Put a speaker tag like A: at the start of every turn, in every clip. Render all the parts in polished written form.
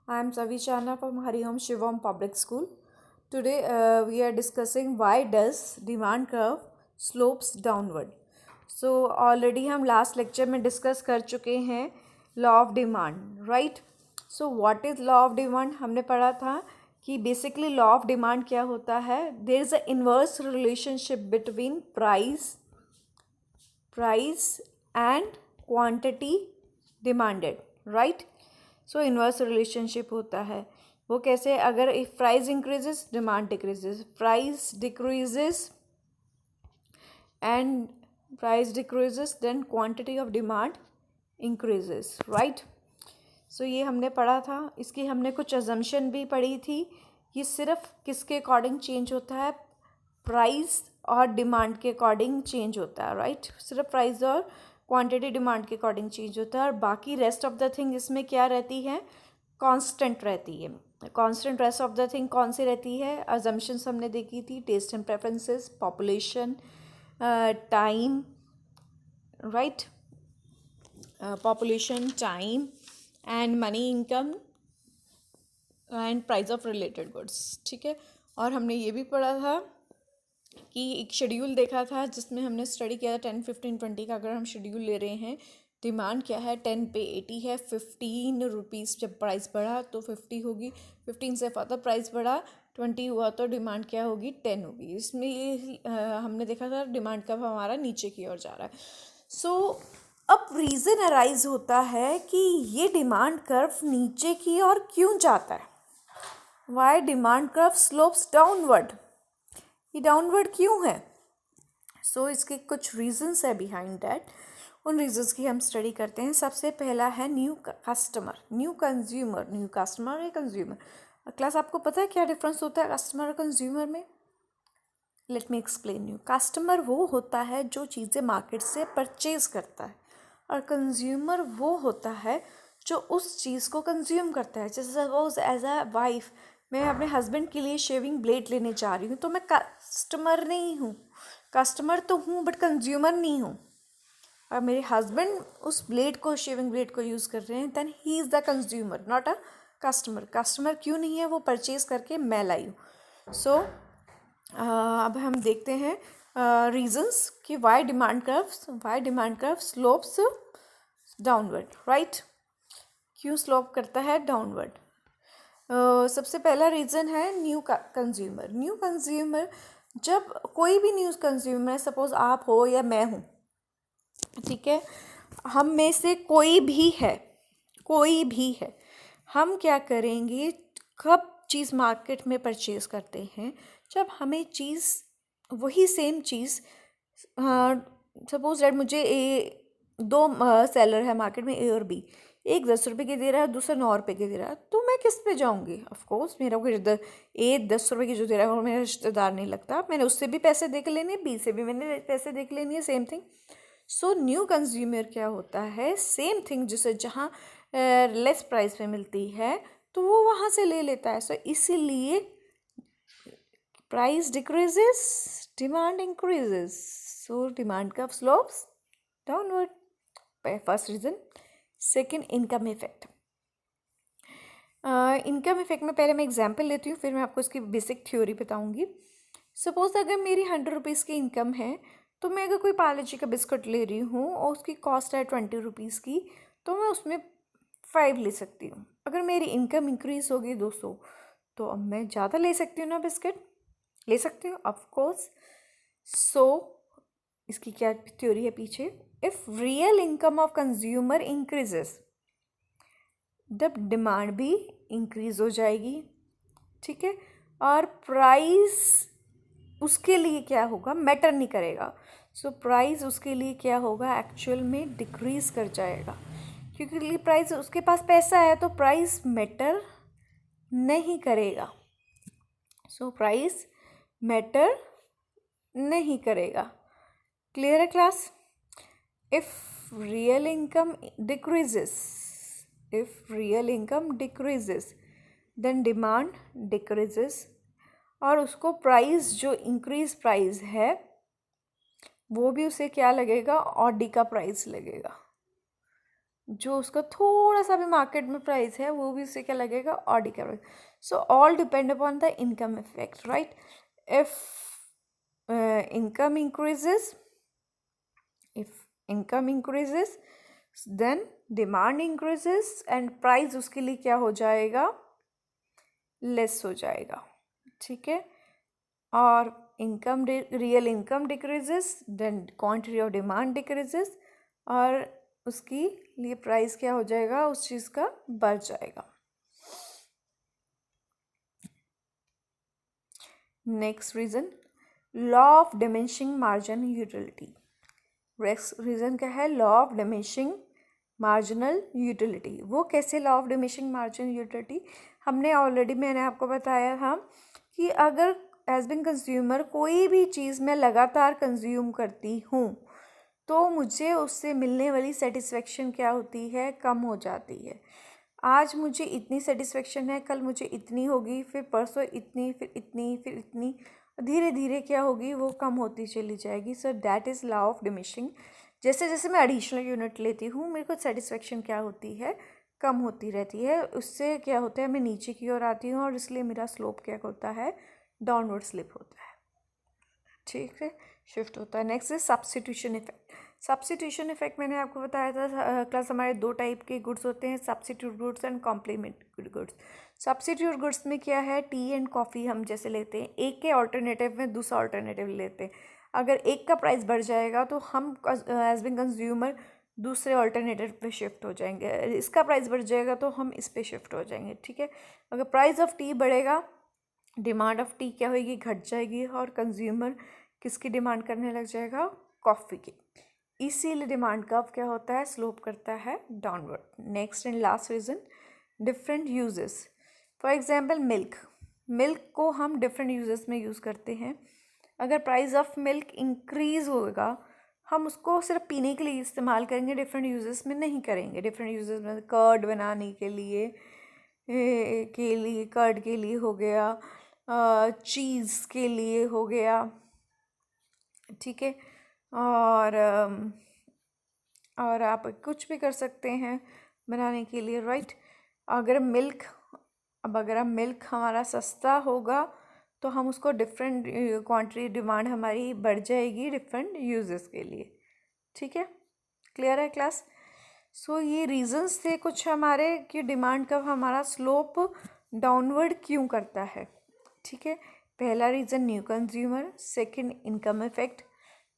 A: I am Savi Chana from Hariham Shivam Public School. Today we are discussing why does demand curve slopes downward. So already हम last lecture में discuss कर चुके हैं law of demand, right? So what is law of demand? हमने पढ़ा था कि basically law of demand क्या होता है? There is a inverse relationship between price and quantity demanded, right? So inverse relationship होता है वो कैसे, अगर if price increases demand decreases, price decreases then quantity of demand increases, right? So ये हमने पढ़ा था. इसकी हमने कुछ अजम्पशन भी पढ़ी थी. ये सिर्फ किसके अकॉर्डिंग चेंज होता है? प्राइस और डिमांड के अकॉर्डिंग चेंज होता है, राइट? सिर्फ प्राइस और क्वांटिटी डिमांड के अकॉर्डिंग चेंज होता है और बाकी रेस्ट ऑफ द थिंग इसमें क्या रहती है? कांस्टेंट रहती है. Constant rest of the thing कौन सी रहती है? अजम्पशंस हमने देखी थी, taste and preferences, population, time, right? Population, time and money income and price of related goods, ठीक है. और हमने ये भी पढ़ा था कि एक शेड्यूल देखा था जिसमें हमने स्टडी किया था 10, 15, 20 का. अगर हम शेड्यूल ले रहे हैं, डिमांड क्या है? 10 पे 80 है, 15 रुपीज़ जब प्राइस बढ़ा तो 50 होगी, 15 से फ़र्दर प्राइस बढ़ा 20 हुआ तो डिमांड क्या होगी? 10 होगी. इसमें हमने देखा था डिमांड कब हमारा नीचे की ओर जा रहा है. सो अब रीज़न अराइज होता है कि ये डिमांड कर्व नीचे की ओर क्यों जाता है? Why demand curve slopes downward? ये डाउनवर्ड क्यों है? सो इसके कुछ रीजंस है बिहाइंड दैट. उन रीजंस की हम स्टडी करते हैं. सबसे पहला है new customer, new consumer. New customer या कंज्यूमर, क्लास आपको पता है क्या डिफरेंस होता है कस्टमर और कंज्यूमर में? Let me explain you. Customer वो होता है जो चीज़ें मार्केट से परचेज करता है और कंज्यूमर वो होता है जो उस चीज़ को कंज्यूम करता है. जैसे सपोज एज अ वाइफ मैं अपने हस्बैंड के लिए शेविंग ब्लेड लेने जा रही हूँ तो मैं कस्टमर नहीं हूँ. कस्टमर तो हूँ बट कंज्यूमर नहीं हूँ. और मेरे हस्बैंड उस ब्लेड को, शेविंग ब्लेड को यूज़ कर रहे हैं, then he is the consumer, not a customer. Customer क्यों नहीं है? वो परचेज करके मैं लाई हूँ. सो अब हम देखते हैं रीजंस कि why demand curve slopes downward, right? क्यों स्लोप करता है डाउनवर्ड? सबसे पहला रीज़न है न्यू कंज्यूमर. न्यू कंज्यूमर, जब कोई भी न्यू कंज्यूमर, सपोज आप हो या मैं हूँ, ठीक है, हम में से कोई भी है, हम क्या करेंगे? कब चीज़ मार्केट में परचेज करते हैं? जब हमें चीज़, वही सेम चीज़, सपोज दैट मुझे दो सेलर है मार्केट में, ए और बी. एक 10 रुपये की दे रहा है, दूसरा 9 रुपये की दे रहा है, तो मैं किस पे जाऊंगी? ऑफ कोर्स मेरा कोई ए 10 रुपये की जो दे रहा है वो मेरा रिश्तेदार नहीं लगता. मैंने उससे भी पैसे देख लेने, बी से भी मैंने पैसे देख लेनी है, same thing. So new consumer क्या होता है? सेम थिंग जिसे जहाँ लेस प्राइस में मिलती है तो वो वहाँ से ले लेता है. सो इसीलिए price decreases, demand increases. So demand curve slopes downward. First reason. Second, income effect. Income effect में पहले मैं एग्जांपल लेती हूँ, फिर मैं आपको इसकी बेसिक थ्योरी बताऊँगी. सपोज अगर मेरी 100 रुपीज़ की इनकम है तो मैं अगर कोई पार्ले जी का बिस्कुट ले रही हूँ और उसकी कॉस्ट है 20 रुपीज़ की, तो मैं उसमें 5 ले सकती हूँ. अगर मेरी इनकम इंक्रीज़ होगी 200, तो अब मैं ज़्यादा ले सकती हूँ ना, बिस्किट ले सकती हूँ ऑफकोर्स. सो इसकी क्या थ्योरी है पीछे? If real income of consumer increases, तब डिमांड भी इंक्रीज़ हो जाएगी, ठीक है. और प्राइस उसके लिए क्या होगा? मैटर नहीं करेगा. सो प्राइस उसके लिए क्या होगा? एक्चुअल में डिक्रीज़ कर जाएगा, क्योंकि प्राइस, उसके पास पैसा है तो प्राइस मैटर नहीं करेगा. सो प्राइस मैटर नहीं करेगा. क्लियर है class? If real income decreases then demand decreases, और उसको प्राइस, जो इंक्रीज प्राइस है वो भी उसे क्या लगेगा? ऑडी का प्राइस लगेगा. जो उसका थोड़ा सा भी मार्केट में प्राइस है वो भी उससे क्या लगेगा, और डी का। So all depend upon the income effect, right. If income increases, if income increases then demand increases and price उसके लिए क्या हो जाएगा, लेस हो जाएगा, ठीक है। और income, real income decreases then quantity of demand decreases, और उसकी लिए प्राइस क्या हो जाएगा, उस चीज़ का बढ़ जाएगा। Next reason, law of diminishing margin utility. Reason क्या है, law of diminishing marginal utility. वो कैसे law of diminishing margin utility, हमने ऑलरेडी, मैंने आपको बताया था कि अगर एज बिन कंज्यूमर कोई भी चीज़ मैं लगातार कंज्यूम करती हूँ तो मुझे उससे मिलने वाली सेटिस्फेक्शन क्या होती है, कम हो जाती है। आज मुझे इतनी सेटिस्फेक्शन है, कल मुझे इतनी होगी, फिर परसों इतनी, फिर इतनी, फिर इतनी, धीरे धीरे क्या होगी, वो कम होती चली जाएगी। So that is law of diminishing. जैसे जैसे मैं एडिशनल यूनिट लेती हूँ मेरे को सेटिस्फेक्शन क्या होती है, कम होती रहती है। उससे क्या होता है, मैं नीचे की ओर आती हूँ और इसलिए मेरा स्लोप क्या होता है, डाउनवर्ड स्लिप होता है, ठीक है, शिफ्ट होता है। Next is substitution effect. Substitution effect मैंने आपको बताया था क्लास, हमारे दो टाइप के गुड्स होते हैं, substitute goods and complement goods. Substitute goods में क्या है, टी एंड कॉफ़ी हम जैसे लेते हैं, एक के ऑल्टरनेटिव में दूसरा ऑल्टरनेटिव लेते हैं। अगर एक का प्राइस बढ़ जाएगा तो हम एज बिन कंज्यूमर दूसरे ऑल्टरनेटिव पे शिफ्ट हो जाएंगे, इसका प्राइस बढ़ जाएगा तो हम इस पे शिफ्ट हो जाएंगे, ठीक है। अगर प्राइस ऑफ टी बढ़ेगा, डिमांड ऑफ टी क्या होगी, घट जाएगी, और कंज्यूमर किसकी डिमांड करने लग जाएगा, कॉफ़ी की। इसीलिए डिमांड कर्व क्या होता है, स्लोप करता है downward. Next and last reason, different uses. For example milk, milk को हम डिफरेंट यूजेस में यूज़ करते हैं। अगर प्राइस ऑफ मिल्क इंक्रीज़ होगा, हम उसको सिर्फ पीने के लिए इस्तेमाल करेंगे, डिफरेंट यूजेस में नहीं करेंगे। डिफरेंट यूजेस में कर्ड बनाने के लिए कर्ड के लिए हो गया, चीज़ के लिए हो गया, ठीक है। और आप कुछ भी कर सकते हैं बनाने के लिए, राइट। अगर मिल्क, अगर मिल्क हमारा सस्ता होगा तो हम उसको डिफरेंट क्वांटिटी, डिमांड हमारी बढ़ जाएगी डिफरेंट यूजेस के लिए, ठीक है। क्लियर है क्लास। सो ये रीजंस थे कुछ हमारे कि डिमांड कब हमारा स्लोप डाउनवर्ड क्यों करता है, ठीक है। पहला reason new consumer, second income effect,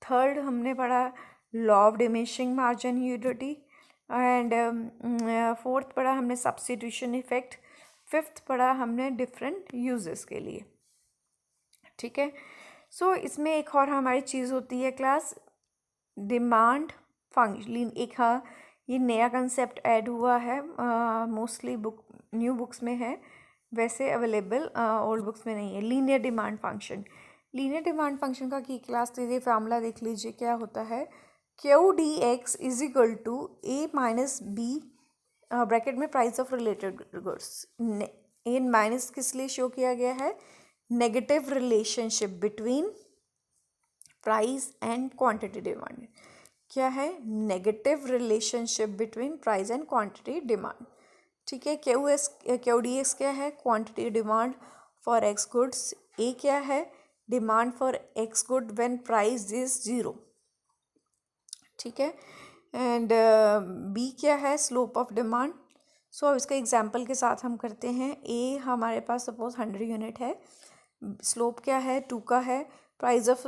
A: third हमने पढ़ा law of diminishing margin utility, and fourth पढ़ा हमने सब्स्टिट्यूशन इफेक्ट, फिफ्थ पढ़ा हमने डिफरेंट यूजेस के लिए, ठीक है। सो इसमें एक और हमारी चीज़ होती है क्लास, डिमांड फंक्शन। एक हाँ, ये नया कंसेप्ट ऐड हुआ है, मोस्टली न्यू बुक्स में है, वैसे अवेलेबल ओल्ड बुक्स में नहीं है। Linear demand function. Linear demand function का की क्लास लीजिए, फार्मूला देख लीजिए क्या होता है, Q D X is equal to A minus B, bracket में price of related goods. A minus किस लिए शो किया गया है, negative relationship between price and quantity demand. क्या है, negative relationship between price and quantity demand, ठीक है। क्यू डी एक्स क्या है, quantity demand for X goods. A क्या है, demand for X good when price is 0, ठीक है। एंड बी क्या है, स्लोप ऑफ डिमांड। सो अब इसका एग्जाम्पल के साथ हम करते हैं। ए हमारे पास सपोज 100 यूनिट है, स्लोप क्या है, 2 का है, प्राइस ऑफ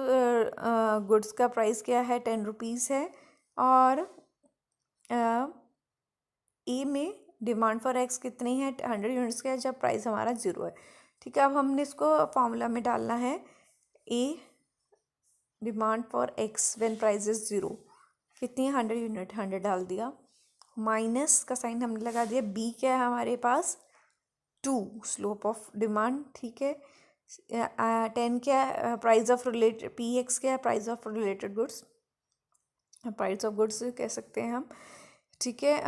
A: गुड्स का प्राइस क्या है, 10 रुपीज़ है, और ए में डिमांड फॉर एक्स कितनी है, 100 यूनिट्स का है, जब प्राइस हमारा 0 है, ठीक है। अब हमने इसको फॉर्मूला में डालना है, a demand for X when price is 0 कितनी है, 100 यूनिट, 100 डाल दिया, माइनस का साइन हमने लगा दिया। बी क्या है हमारे पास, 2 स्लोप ऑफ डिमांड, ठीक है। 10 क्या है, price of related, P x क्या है, price of related goods, price of goods कह सकते हैं हम, ठीक है।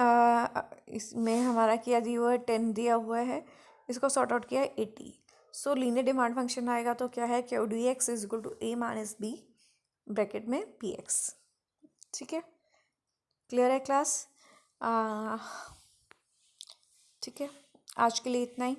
A: इसमें हमारा क्या दिया हुआ है, 10 दिया हुआ है, इसको सॉर्ट आउट किया है 80। सो लीनियर डिमांड फंक्शन आएगा तो क्या है, Q D X is equal to A minus B, bracket में पी एक्स, ठीक है। क्लियर है क्लास। आ, ठीक है, आज के लिए इतना ही।